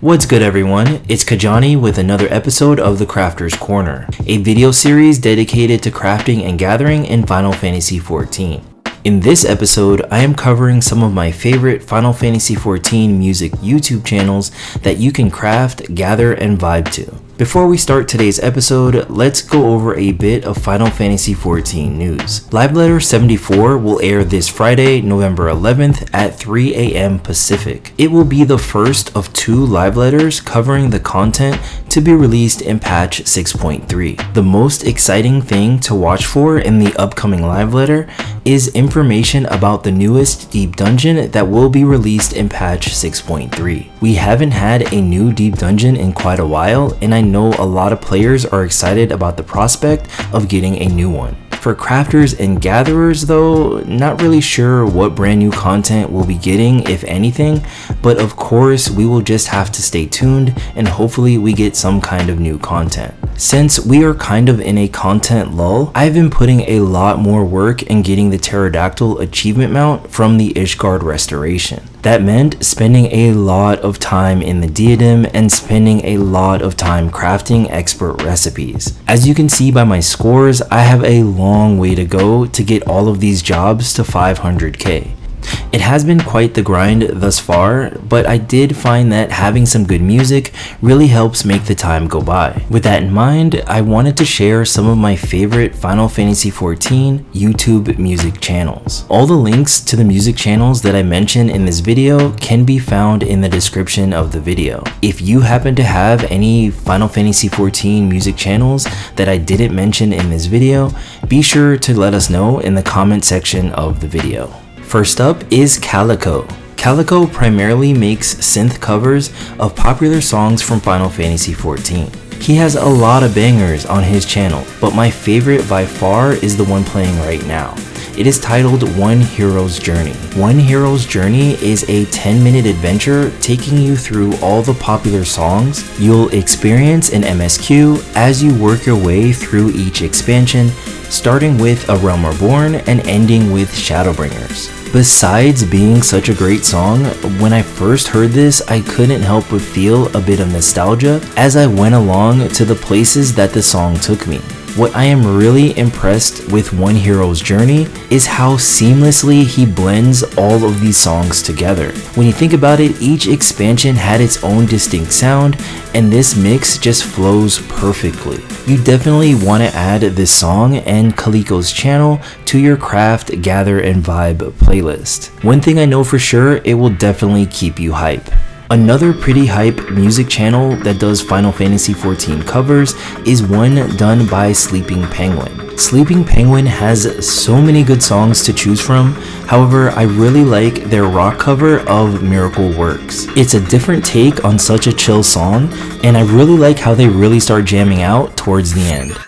What's good everyone, it's Kajani with another episode of The Crafter's Corner, a video series dedicated to crafting and gathering in Final Fantasy XIV. In this episode, I am covering some of my favorite Final Fantasy XIV music YouTube channels that you can craft, gather, and vibe to. Before we start today's episode, let's go over a bit of Final Fantasy XIV news. Live Letter 74 will air this Friday, November 11th at 3 a.m. Pacific. It will be the first of two live letters covering the content to be released in patch 6.3. The most exciting thing to watch for in the upcoming live letter is information about the newest deep dungeon that will be released in patch 6.3. We haven't had a new deep dungeon in quite a while, and I know a lot of players are excited about the prospect of getting a new one. For crafters and gatherers though, not really sure what brand new content we'll be getting, if anything, but of course we will just have to stay tuned and hopefully we get some kind of new content. Since we are kind of in a content lull, I've been putting a lot more work in getting the Pterodactyl achievement mount from the Ishgard restoration. That meant spending a lot of time in the diadem and spending a lot of time crafting expert recipes. As you can see by my scores, I have a long way to go to get all of these jobs to 500k. It has been quite the grind thus far, but I did find that having some good music really helps make the time go by. With that in mind, I wanted to share some of my favorite Final Fantasy XIV YouTube music channels. All the links to the music channels that I mentioned in this video can be found in the description of the video. If you happen to have any Final Fantasy XIV music channels that I didn't mention in this video, be sure to let us know in the comment section of the video. First up is Calico. Calico primarily makes synth covers of popular songs from Final Fantasy XIV. He has a lot of bangers on his channel, but my favorite by far is the one playing right now. It is titled One Hero's Journey. One Hero's Journey is a 10-minute adventure taking you through all the popular songs you'll experience in MSQ as you work your way through each expansion, starting with A Realm Reborn and ending with Shadowbringers. Besides being such a great song, when I first heard this, I couldn't help but feel a bit of nostalgia as I went along to the places that the song took me. What I am really impressed with One Hero's Journey is how seamlessly he blends all of these songs together. When you think about it, each expansion had its own distinct sound, and this mix just flows perfectly. You definitely want to add this song and Calico's channel to your craft, gather, and vibe playlist. One thing I know for sure, it will definitely keep you hype. Another pretty hype music channel that does Final Fantasy XIV covers is one done by Sleeping Penguin. Sleeping Penguin has so many good songs to choose from, however I really like their rock cover of Miracle Works. It's a different take on such a chill song, and I really like how they really start jamming out towards the end.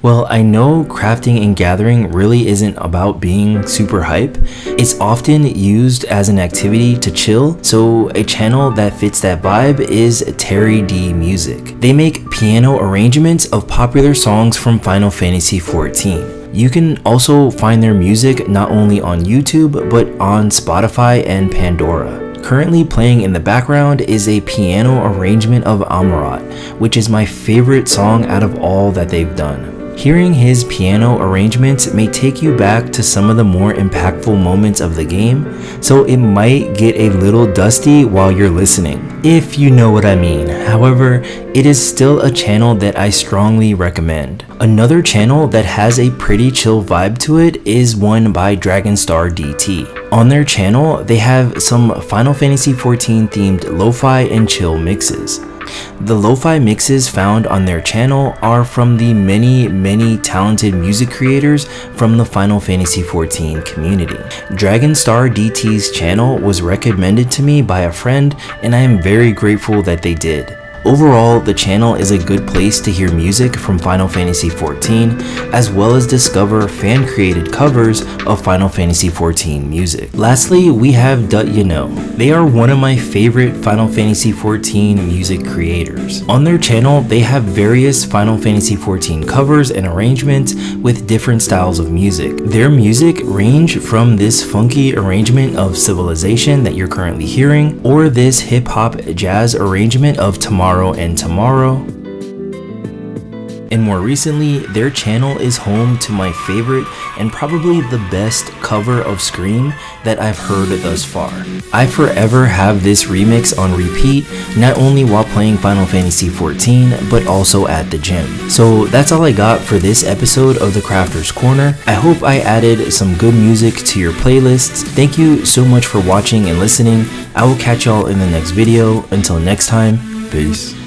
Well, I know crafting and gathering really isn't about being super hype. It's often used as an activity to chill, so a channel that fits that vibe is Terry D Music. They make piano arrangements of popular songs from Final Fantasy XIV. You can also find their music not only on YouTube, but on Spotify and Pandora. Currently playing in the background is a piano arrangement of Amaurot, which is my favorite song out of all that they've done. Hearing his piano arrangements may take you back to some of the more impactful moments of the game, so it might get a little dusty while you're listening, if you know what I mean. However, it is still a channel that I strongly recommend. Another channel that has a pretty chill vibe to it is one by DragonstarDT. On their channel, they have some Final Fantasy XIV themed lo-fi and chill mixes. The lo-fi mixes found on their channel are from the many talented music creators from the Final Fantasy XIV community. DragonstarDT's channel was recommended to me by a friend, and I am very grateful that they did. Overall, the channel is a good place to hear music from Final Fantasy XIV, as well as discover fan-created covers of Final Fantasy XIV music. Lastly, we have Dutyyaknow. They are one of my favorite Final Fantasy XIV music creators. On their channel, they have various Final Fantasy XIV covers and arrangements with different styles of music. Their music range from this funky arrangement of Civilization that you're currently hearing, or this hip-hop jazz arrangement of Tomorrow and Tomorrow. And more recently, their channel is home to my favorite and probably the best cover of Scream that I've heard thus far. I forever have this remix on repeat, not only while playing Final Fantasy XIV, but also at the gym. So that's all I got for this episode of the Crafter's Corner. I hope I added some good music to your playlists. Thank you so much for watching and listening. I will catch y'all in the next video. Until next time, peace.